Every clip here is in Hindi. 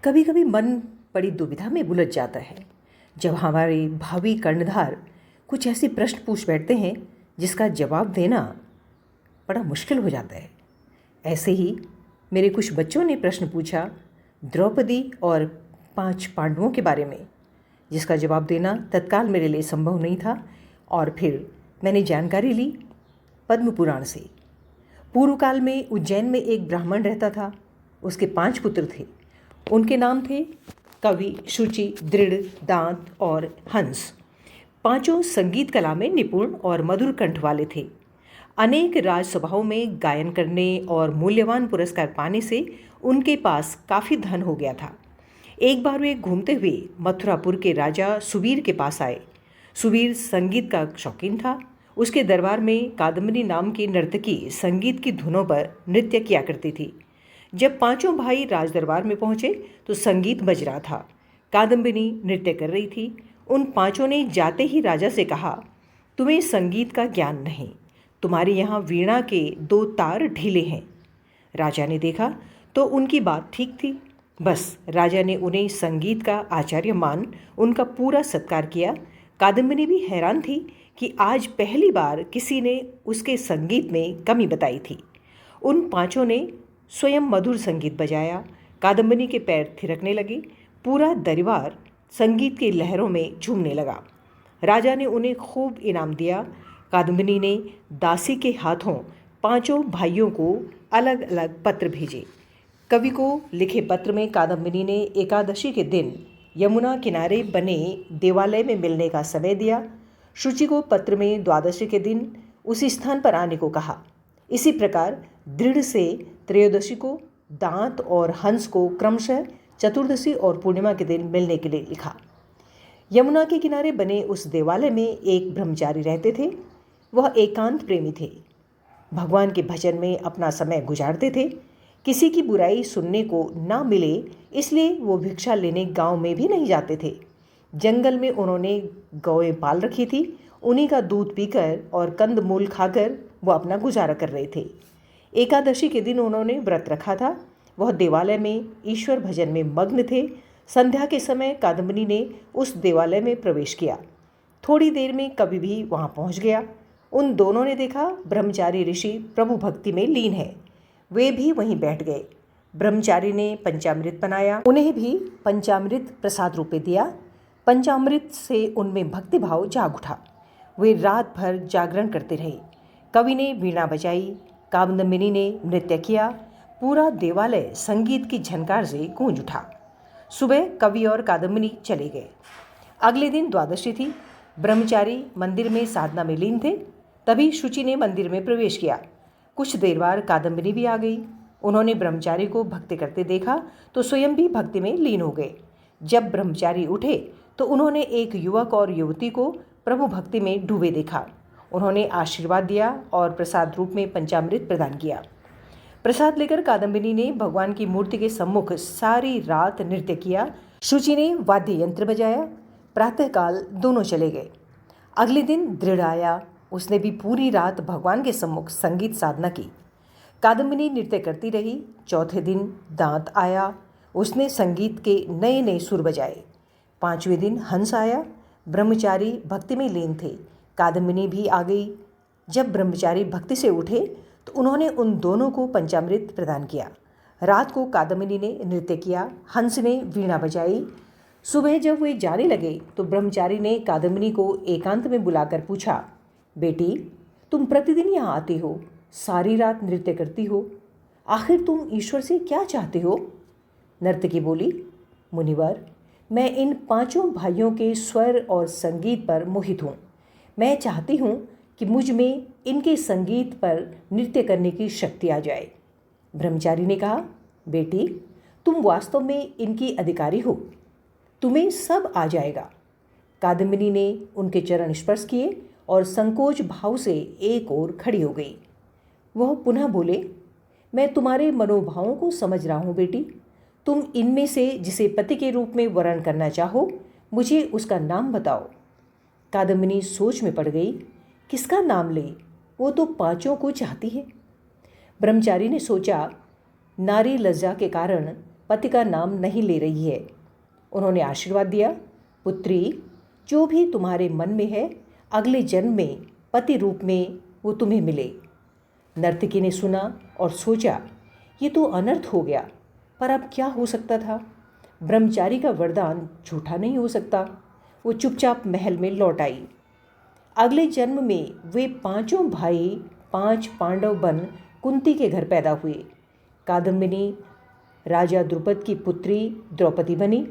कभी कभी मन बड़ी दुविधा में उलझ जाता है जब हमारे भावी कर्णधार कुछ ऐसे प्रश्न पूछ बैठते हैं जिसका जवाब देना बड़ा मुश्किल हो जाता है। ऐसे ही मेरे कुछ बच्चों ने प्रश्न पूछा द्रौपदी और 5 पांडवों के बारे में, जिसका जवाब देना तत्काल मेरे लिए संभव नहीं था। और फिर मैंने जानकारी ली पद्म पुराण से। पूर्व काल में उज्जैन में एक ब्राह्मण रहता था। उसके 5 पुत्र थे। उनके नाम थे कवि, शुचि, दृढ़, दांत और हंस। पांचों संगीत कला में निपुण और मधुर कंठ वाले थे। अनेक राजसभाओं में गायन करने और मूल्यवान पुरस्कार पाने से उनके पास काफ़ी धन हो गया था। एक बार वे घूमते हुए मथुरापुर के राजा सुबीर के पास आए। सुबीर संगीत का शौकीन था। उसके दरबार में कादम्बिनी नाम की नर्तकी संगीत की धुनों पर नृत्य किया करती थी। जब पांचों भाई राजदरबार में पहुंचे तो संगीत बज रहा था। कादम्बिनी नृत्य कर रही थी। उन पांचों ने जाते ही राजा से कहा, तुम्हें संगीत का ज्ञान नहीं, तुम्हारे यहाँ वीणा के 2 तार ढीले हैं। राजा ने देखा तो उनकी बात ठीक थी। बस राजा ने उन्हें संगीत का आचार्य मान उनका पूरा सत्कार किया। कादम्बिनी भी हैरान थी कि आज पहली बार किसी ने उसके संगीत में कमी बताई थी। उन पांचों ने स्वयं मधुर संगीत बजाया। कादम्बिनी के पैर थिरकने लगे। पूरा दरबार संगीत की लहरों में झूमने लगा। राजा ने उन्हें खूब इनाम दिया। कादम्बिनी ने दासी के हाथों पांचों भाइयों को अलग अलग पत्र भेजे। कवि को लिखे पत्र में कादम्बिनी ने एकादशी के दिन यमुना किनारे बने देवालय में मिलने का समय दिया। शुचि को पत्र में द्वादशी के दिन उसी स्थान पर आने को कहा। इसी प्रकार दृढ़ से त्रयोदशी को, दांत और हंस को क्रमशः चतुर्दशी और पूर्णिमा के दिन मिलने के लिए लिखा। यमुना के किनारे बने उस देवालय में एक ब्रह्मचारी रहते थे। वह एकांत प्रेमी थे। भगवान के भजन में अपना समय गुजारते थे। किसी की बुराई सुनने को ना मिले इसलिए वो भिक्षा लेने गांव में भी नहीं जाते थे। जंगल में उन्होंने गौएं पाल रखी थी। उन्हीं का दूध पीकर और कंद मूल खाकर वो अपना गुजारा कर रहे थे। एकादशी के दिन उन्होंने व्रत रखा था। वह देवालय में ईश्वर भजन में मग्न थे। संध्या के समय कादम्बिनी ने उस देवालय में प्रवेश किया। थोड़ी देर में कवि भी वहां पहुंच गया। उन दोनों ने देखा ब्रह्मचारी ऋषि प्रभु भक्ति में लीन है। वे भी वहीं बैठ गए। ब्रह्मचारी ने पंचामृत बनाया। उन्हें भी पंचामृत प्रसाद रूप में दिया। पंचामृत से उनमें भक्तिभाव जाग उठा। वे रात भर जागरण करते रहे। कवि ने वीणा बजाई। कादम्बिनी ने नृत्य किया। पूरा देवालय संगीत की झनकार से गूंज उठा। सुबह कवि और कादम्बिनी चले गए। अगले दिन द्वादशी थी। ब्रह्मचारी मंदिर में साधना में लीन थे। तभी शुचि ने मंदिर में प्रवेश किया। कुछ देर बाद कादम्बिनी भी आ गई। उन्होंने ब्रह्मचारी को भक्ति करते देखा तो स्वयं भी भक्ति में लीन हो गए। जब ब्रह्मचारी उठे तो उन्होंने एक युवक और युवती को प्रभु भक्ति में डूबे देखा। उन्होंने आशीर्वाद दिया और प्रसाद रूप में पंचामृत प्रदान किया। प्रसाद लेकर कादम्बिनी ने भगवान की मूर्ति के सम्मुख सारी रात नृत्य किया। शुचि ने वाद्य यंत्र बजाया। प्रातःकाल दोनों चले गए। अगले दिन दृढ़ आया। उसने भी पूरी रात भगवान के सम्मुख संगीत साधना की। कादम्बिनी नृत्य करती रही। चौथे दिन दांत आया। उसने संगीत के नए नए सुर बजाए। 5वें दिन हंस आया। ब्रह्मचारी भक्ति में लीन थे। कादम्बिनी भी आ गई। जब ब्रह्मचारी भक्ति से उठे तो उन्होंने उन दोनों को पंचामृत प्रदान किया। रात को कादम्बिनी ने नृत्य किया। हंस ने वीणा बजाई। सुबह जब वे जाने लगे तो ब्रह्मचारी ने कादम्बिनी को एकांत में बुलाकर पूछा, बेटी, तुम प्रतिदिन यहाँ आती हो, सारी रात नृत्य करती हो, आखिर तुम ईश्वर से क्या चाहते हो? नर्तकी बोली, मुनिवर, मैं इन 5 भाइयों के स्वर और संगीत पर मोहित हूँ। मैं चाहती हूँ कि मुझ में इनके संगीत पर नृत्य करने की शक्ति आ जाए। ब्रह्मचारी ने कहा, बेटी, तुम वास्तव में इनकी अधिकारी हो, तुम्हें सब आ जाएगा। कादम्बिनी ने उनके चरण स्पर्श किए और संकोच भाव से एक ओर खड़ी हो गई। वह पुनः बोले, मैं तुम्हारे मनोभावों को समझ रहा हूँ बेटी। तुम इनमें से जिसे पति के रूप में वर्ण करना चाहो, मुझे उसका नाम बताओ। कादम्बिनी सोच में पड़ गई। किसका नाम ले? वो तो 5 को चाहती है। ब्रह्मचारी ने सोचा, नारी लज्जा के कारण पति का नाम नहीं ले रही है। उन्होंने आशीर्वाद दिया, पुत्री, जो भी तुम्हारे मन में है अगले जन्म में पति रूप में वो तुम्हें मिले। नर्तकी ने सुना और सोचा, ये तो अनर्थ हो गया, पर अब क्या हो सकता था। ब्रह्मचारी का वरदान झूठा नहीं हो सकता। वो चुपचाप महल में लौट आई। अगले जन्म में वे पांचों भाई 5 पांडव बन कुंती के घर पैदा हुए। कादम्बिनी राजा द्रुपद की पुत्री द्रौपदी बनी।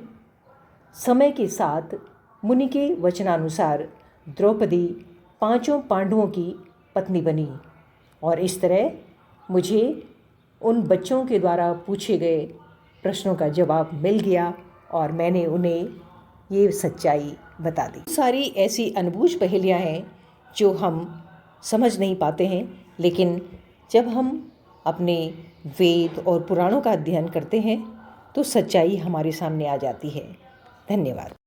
समय के साथ मुनि के वचनानुसार द्रौपदी 5 पांडवों की पत्नी बनी। और इस तरह मुझे उन बच्चों के द्वारा पूछे गए प्रश्नों का जवाब मिल गया और मैंने उन्हें ये सच्चाई बता दी। सारी ऐसी अनबूझ पहेलियाँ हैं जो हम समझ नहीं पाते हैं, लेकिन जब हम अपने वेद और पुराणों का अध्ययन करते हैं तो सच्चाई हमारे सामने आ जाती है। धन्यवाद।